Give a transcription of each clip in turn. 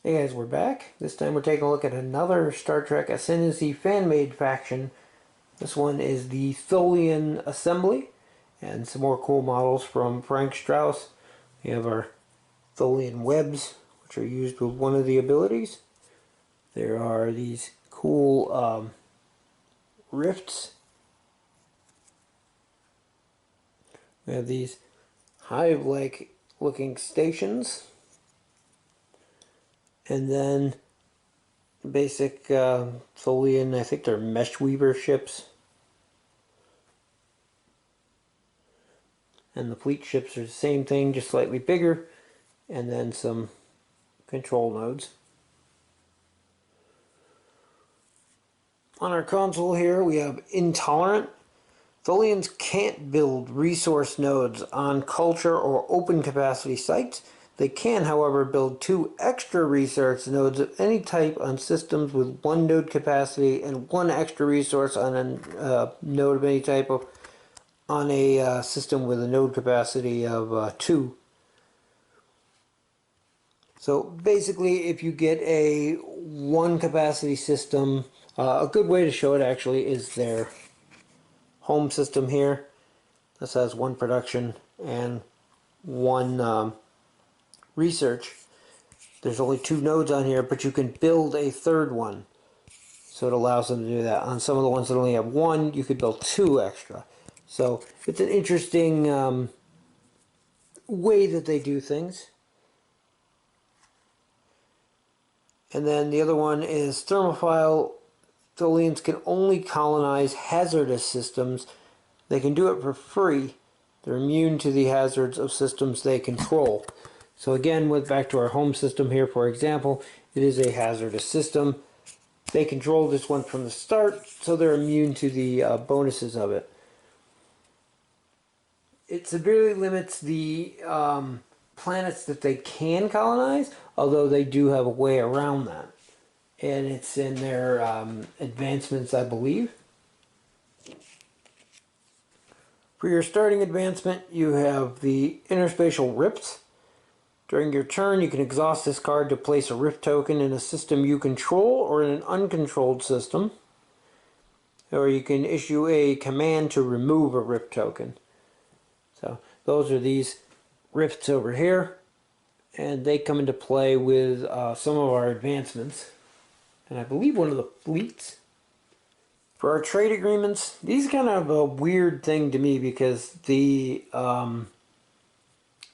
Hey guys, we're back. This time we're taking a look at another Star Trek Ascendancy fan-made faction. This one is the Tholian Assembly, and some more cool models from Frank Strauss. We have our Tholian webs, which are used with one of the abilities. There are these cool rifts. We have these hive-like looking stations. And then basic Tholian, I think they're mesh weaver ships. And the fleet ships are the same thing, just slightly bigger. And then some control nodes. On our console here we have Intolerant. Tholians can't build resource nodes on culture or open capacity sites. They can, however, build 2 extra research nodes of any type on systems with 1 node capacity and 1 extra resource on a node of any type on a system with a node capacity of 2. So basically, if you get a 1 capacity system, a good way to show it actually is their home system here. This has 1 production and 1 research. There's only 2 nodes on here, but you can build a 3rd one. So it allows them to do that. On some of the ones that only have 1, you could build 2 extra. So it's an interesting way that they do things. And then the other one is Thermophile. Tholians can only colonize hazardous systems. They can do it for free. They're immune to the hazards of systems they control. So again, back to our home system here, for example, it is a hazardous system. They control this one from the start, so they're immune to the bonuses of it. It severely limits the planets that they can colonize, although they do have a way around that. And it's in their advancements, I believe. For your starting advancement, you have the interspatial rifts. During your turn, you can exhaust this card to place a rift token in a system you control or in an uncontrolled system. Or you can issue a command to remove a rift token. So those are these rifts over here, and they come into play with some of our advancements. And I believe one of the fleets. For our trade agreements, these are kind of a weird thing to me because the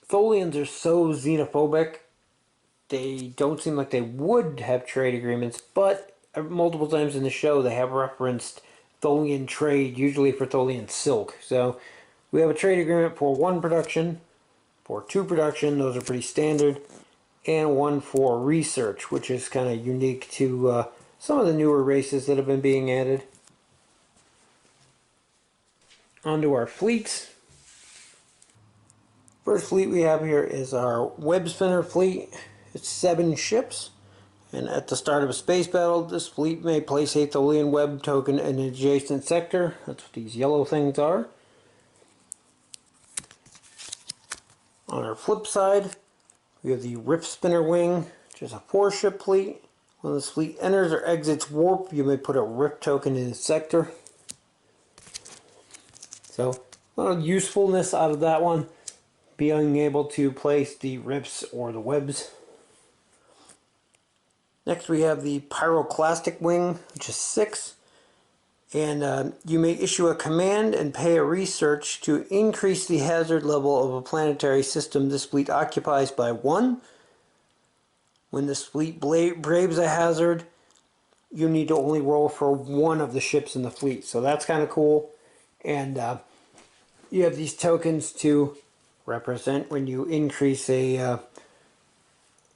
Tholians are so xenophobic. They don't seem like they would have trade agreements, but multiple times in the show they have referenced Tholian trade, usually for Tholian silk. So we have a trade agreement for 1 production, for 2 production, those are pretty standard, and 1 for research, which is kind of unique to some of the newer races that have been being added. Onto our fleets. First fleet we have here is our web spinner fleet. It's 7 ships, and at the start of a space battle, this fleet may place a Tholian web token in an adjacent sector. That's what these yellow things are. On our flip side, we have the Rift Spinner Wing, which is a 4-ship fleet. When this fleet enters or exits warp, you may put a rift token in its sector. So, a lot of usefulness out of that one, being able to place the rifts or the webs. Next we have the Pyroclastic Wing, which is 6. And you may issue a command and pay a research to increase the hazard level of a planetary system this fleet occupies by 1. When this fleet braves a hazard, you need to only roll for 1 of the ships in the fleet. So that's kind of cool. And you have these tokens to represent when you increase a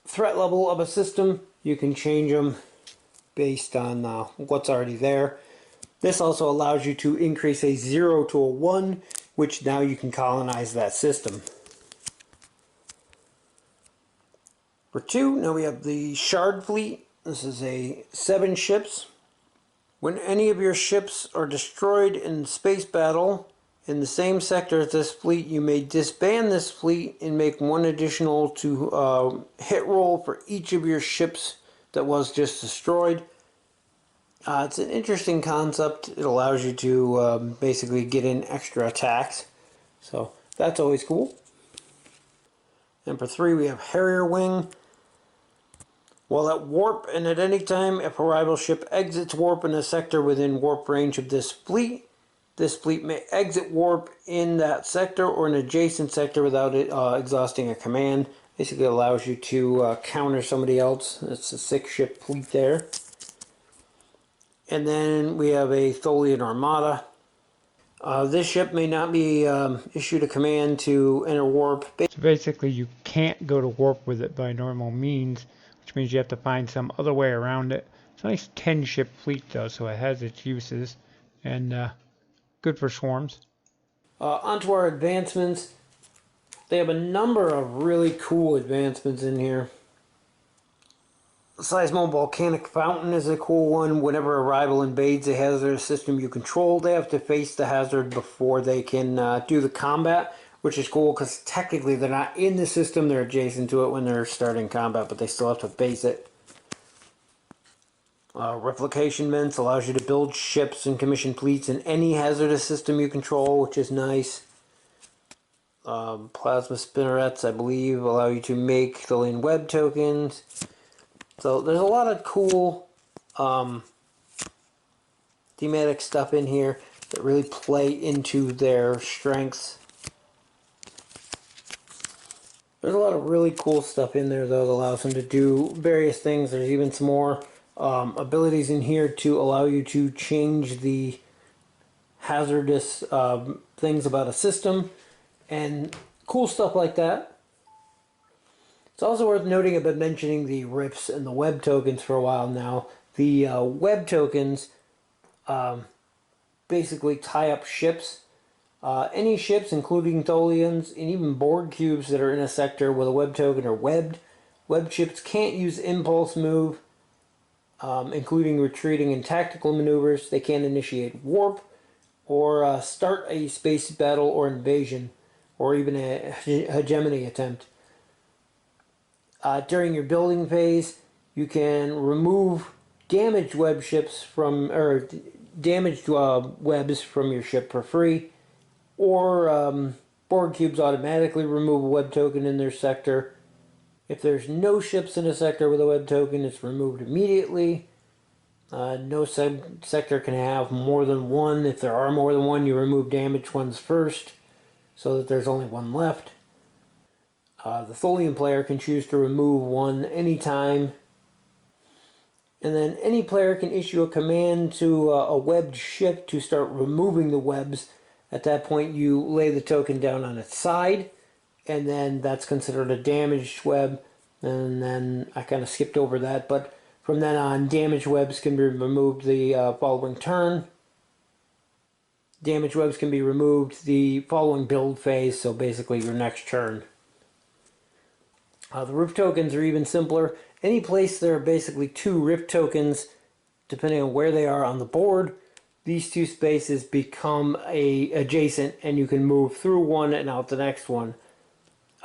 threat level of a system. You can change them based on what's already there. This also allows you to increase a 0 to a 1, which now you can colonize that system. For 2, now we have the Shard Fleet. This is a 7 ships. When any of your ships are destroyed in space battle, In the same sector as this fleet, you may disband this fleet and make one additional to hit roll for each of your ships that was just destroyed. It's an interesting concept. It allows you to basically get in extra attacks. So that's always cool. Number 3, we have Harrier Wing. While at warp and at any time if a rival ship exits warp in a sector within warp range of this fleet may exit warp in that sector or an adjacent sector without it exhausting a command. Basically allows you to counter somebody else. It's a 6-ship fleet there. And then we have a Tholian Armada. This ship may not be issued a command to enter warp. So basically you can't go to warp with it by normal means, which means you have to find some other way around it. It's a nice 10-ship fleet though, so it has its uses, and good for swarms. Onto our advancements. They have a number of really cool advancements in here. The Seismo Volcanic Fountain is a cool one. Whenever a rival invades a hazardous system you control, they have to face the hazard before they can do the combat, which is cool because technically they're not in the system, they're adjacent to it when they're starting combat, but they still have to face it. Replication Mints allows you to build ships and commission fleets in any hazardous system you control, which is nice. Plasma Spinnerets, I believe, allow you to make Tholian web tokens. So there's a lot of cool thematic stuff in here that really play into their strengths. There's a lot of really cool stuff in there though that allows them to do various things. There's even some more abilities in here to allow you to change the hazardous things about a system and cool stuff like that. It's also worth noting I've been mentioning the RIPs and the web tokens for a while now. The web tokens basically tie up ships. Any ships, including Tholians, and even Borg cubes that are in a sector with a web token are webbed. Webbed ships can't use impulse move, including retreating and tactical maneuvers. They can't initiate warp or start a space battle or invasion, or even a hegemony attempt. During your building phase, you can remove damaged web ships from, or damaged webs from your ship for free, or Borg cubes automatically remove a web token in their sector. If there's no ships in a sector with a web token, it's removed immediately. No sector can have more than one. If there are more than one, you remove damaged ones first, so that there's only one left. The Tholian player can choose to remove one anytime. And then any player can issue a command to a webbed ship to start removing the webs. At that point you lay the token down on its side, and then that's considered a damaged web. And then I kind of skipped over that, but from then on damaged webs can be removed the following turn. Damaged webs can be removed the following build phase, so basically your next turn. The RIP tokens are even simpler. Any place there are basically 2 RIP tokens, depending on where they are on the board, these 2 spaces become adjacent and you can move through one and out the next one.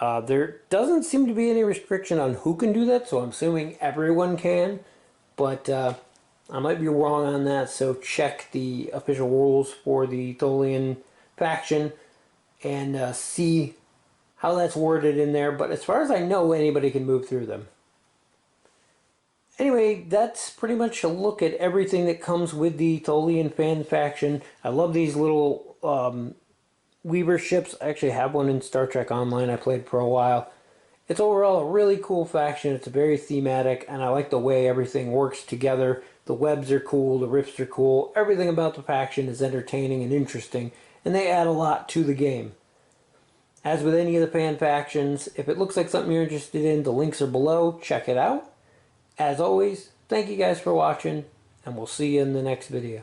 There doesn't seem to be any restriction on who can do that, so I'm assuming everyone can, but I might be wrong on that, so check the official rules for the Tholian faction and see how that's worded in there, but as far as I know, anybody can move through them. Anyway, that's pretty much a look at everything that comes with the Tholian fan faction. I love these little Weaver ships. I actually have one in Star Trek Online I played for a while. It's overall a really cool faction. It's very thematic, and I like the way everything works together. The webs are cool, the rips are cool. Everything about the faction is entertaining and interesting, and they add a lot to the game. As with any of the fan factions, if it looks like something you're interested in, the links are below. Check it out. As always, thank you guys for watching, and we'll see you in the next video.